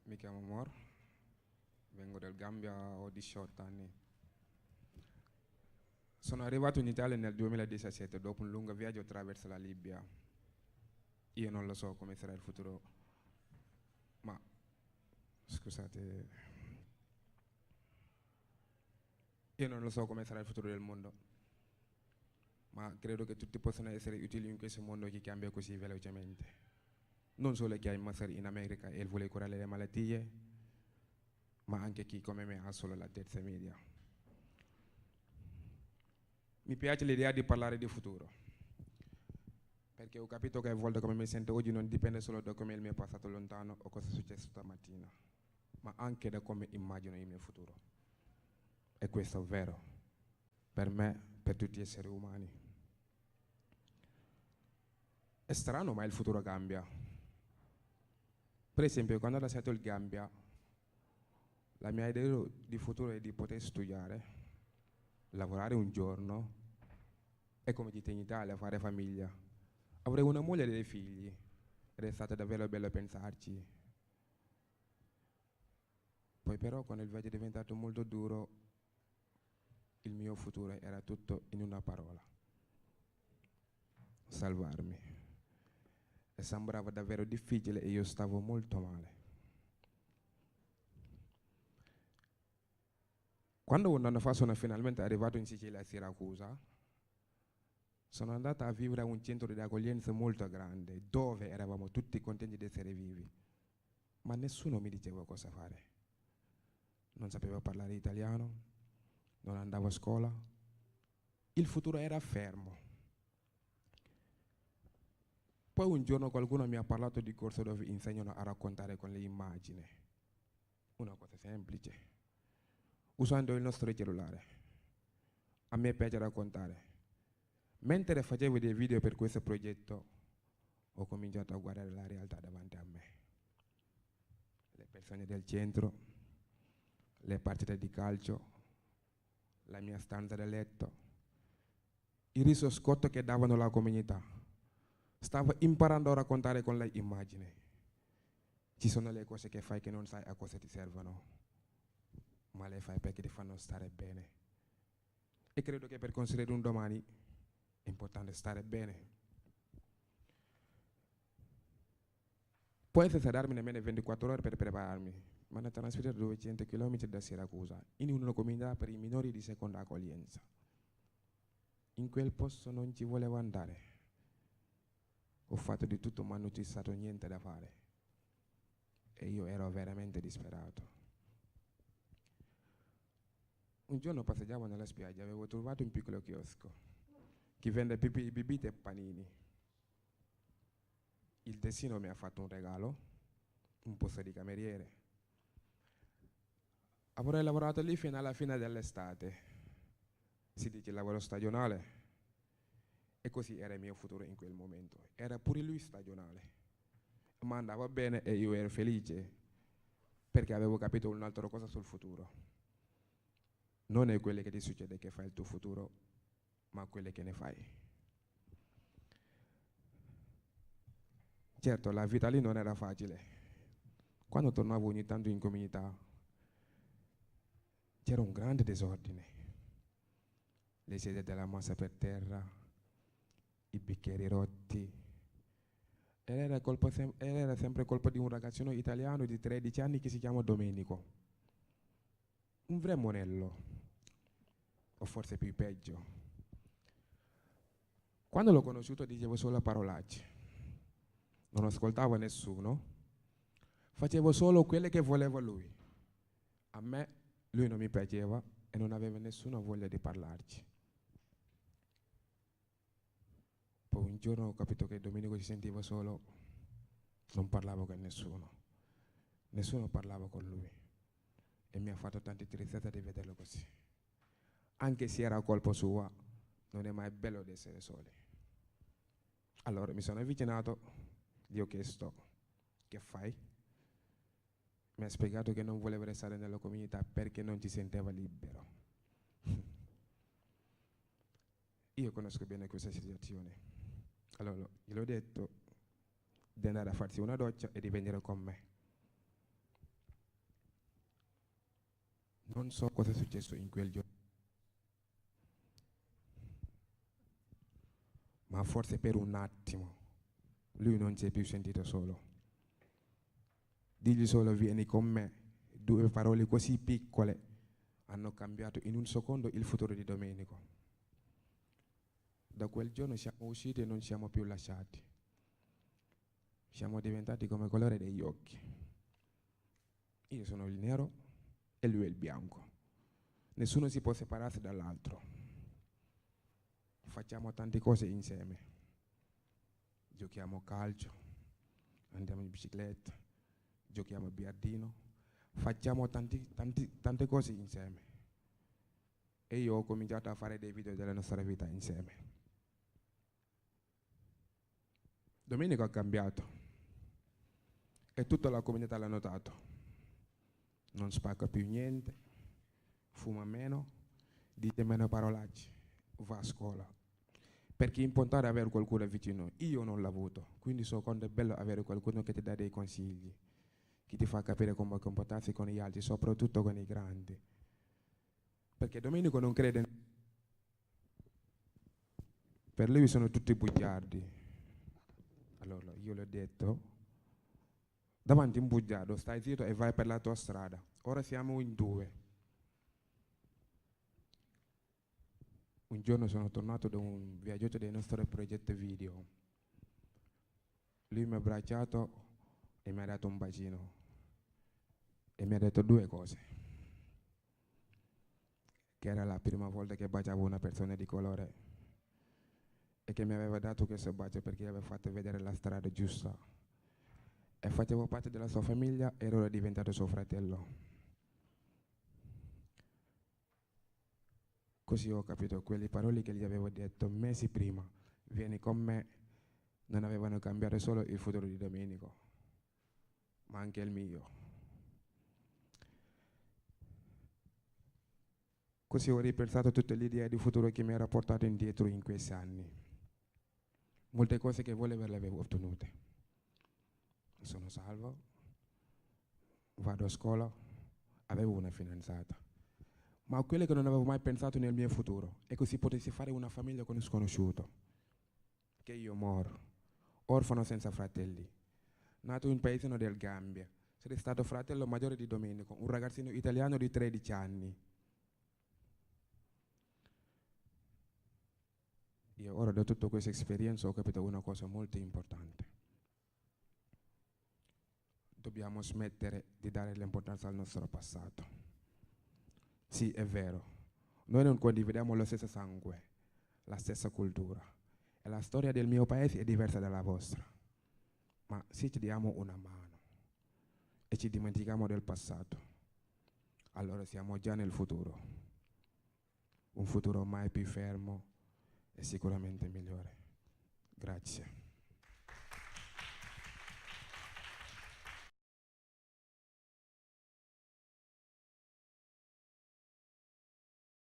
Mi chiamo Mor, vengo dal Gambia, ho 18 anni. Sono arrivato in Italia nel 2017 dopo un lungo viaggio attraverso la Libia. Io non lo so come sarà il futuro, ma scusate, io non lo so come sarà il futuro del mondo, ma credo che tutti possano essere utili in questo mondo che cambia così velocemente. Non solo chi ha il master in America e vuole curare le malattie, ma anche chi come me ha solo la terza media. Mi piace l'idea di parlare di futuro, perché ho capito che a volte come mi sento oggi non dipende solo da come il mio passato lontano o cosa è successo stamattina, ma anche da come immagino il mio futuro. E questo è vero, per me, per tutti gli esseri umani. È strano, ma il futuro cambia. Per esempio, quando ho lasciato il Gambia, la mia idea di futuro è di poter studiare, lavorare un giorno e, come dite in Italia, fare famiglia. Avrei una moglie e dei figli ed è stato davvero bello pensarci. Poi però, quando il viaggio è diventato molto duro, il mio futuro era tutto in una parola: salvarmi. E sembrava davvero difficile e io stavo molto male. Quando un anno fa sono finalmente arrivato in Sicilia, a Siracusa, sono andata a vivere a un centro di accoglienza molto grande, dove eravamo tutti contenti di essere vivi, ma nessuno mi diceva cosa fare. Non sapevo parlare italiano, non andavo a scuola, il futuro era fermo. Poi un giorno qualcuno mi ha parlato di corso dove insegnano a raccontare con le immagini, una cosa semplice, usando il nostro cellulare. A me piace raccontare. Mentre facevo dei video per questo progetto, ho cominciato a guardare la realtà davanti a me. Le persone del centro, le partite di calcio, la mia stanza da letto, il riso scotto che davano alla comunità. Stavo imparando a raccontare con le immagini. Ci sono le cose che fai che non sai a cosa ti servono, ma le fai perché ti fanno stare bene. E credo che per costruire un domani è importante stare bene. Può senza darmi nemmeno 24 ore per prepararmi. Mi hanno trasferito a 200 km da Siracusa, in una comunità per i minori di seconda accoglienza. In quel posto non ci volevo andare. Ho fatto di tutto, ma non c'è stato niente da fare. E io ero veramente disperato. Un giorno passeggiavo nella spiaggia, avevo trovato un piccolo chiosco che vende bibite e panini. Il destino mi ha fatto un regalo, un posto di cameriere. Avrei lavorato lì fino alla fine dell'estate. Si dice lavoro stagionale. E così era il mio futuro in quel momento. Era pure lui stagionale. Ma andava bene e io ero felice perché avevo capito un'altra cosa sul futuro. Non è quello che ti succede che fai il tuo futuro, ma quello che ne fai. Certo, la vita lì non era facile. Quando tornavo ogni tanto in comunità c'era un grande disordine. Le sedie della massa per terra, i bicchieri rotti. Era sempre colpa di un ragazzino italiano di 13 anni che si chiama Domenico. Un vero monello, o forse più peggio. Quando l'ho conosciuto dicevo solo parolacce. Non ascoltavo nessuno, facevo solo quello che voleva lui. A me lui non mi piaceva e non aveva nessuna voglia di parlarci. Poi un giorno ho capito che Domenico si sentiva solo, non parlava con nessuno parlava con lui e mi ha fatto tanta tristezza di vederlo così. Anche se era colpa sua, non è mai bello di essere soli. Allora mi sono avvicinato, gli ho chiesto: che fai? Mi ha spiegato che non voleva restare nella comunità perché non si sentiva libero. Io conosco bene questa situazione. Allora gli ho detto di andare a farsi una doccia e di venire con me. Non so cosa è successo in quel giorno, ma forse per un attimo lui non si è più sentito solo. Digli solo vieni con me, due parole così piccole hanno cambiato in un secondo il futuro di Domenico. Da quel giorno siamo usciti e non siamo più lasciati. Siamo diventati come colore degli occhi. Io sono il nero e lui è il bianco. Nessuno si può separarsi dall'altro. Facciamo tante cose insieme. Giochiamo a calcio, andiamo in bicicletta, giochiamo a biliardino, facciamo tante cose insieme. E io ho cominciato a fare dei video della nostra vita insieme. Domenico ha cambiato e tutta la comunità l'ha notato. Non spacca più niente, fuma meno, dice meno parolacce, va a scuola. Perché è importante avere qualcuno vicino. Io non l'ho avuto, quindi so quanto è bello avere qualcuno che ti dà dei consigli, che ti fa capire come comportarsi con gli altri, soprattutto con i grandi. Perché Domenico non crede. Per lui sono tutti bugiardi. Allora io le ho detto, davanti a un bugiardo stai zitto e vai per la tua strada. Ora siamo in due. Un giorno sono tornato da un viaggetto dei nostri progetti video. Lui mi ha abbracciato e mi ha dato un bacino e mi ha detto due cose. Che era la prima volta che baciavo una persona di colore e che mi aveva dato questo bacio perché aveva fatto vedere la strada giusta e facevo parte della sua famiglia e ero diventato suo fratello. Così ho capito quelle parole che gli avevo detto mesi prima, vieni con me, non avevano cambiato solo il futuro di Domenico, ma anche il mio. Così ho ripensato a tutte le idee di futuro che mi era portato indietro in questi anni. Molte cose che volevo le avevo ottenute. Sono salvo, vado a scuola, avevo una fidanzata. Ma quello che non avevo mai pensato nel mio futuro è che si potesse fare una famiglia con un sconosciuto. Che io moro, orfano senza fratelli, nato in paesino del Gambia, sarei stato fratello maggiore di Domenico, un ragazzino italiano di 13 anni. Io ora da tutta questa esperienza ho capito una cosa molto importante. Dobbiamo smettere di dare l'importanza al nostro passato. Sì, è vero, noi non condividiamo lo stesso sangue, la stessa cultura e la storia del mio paese è diversa dalla vostra, ma se ci diamo una mano e ci dimentichiamo del passato, allora siamo già nel futuro, un futuro mai più fermo e sicuramente migliore. Grazie.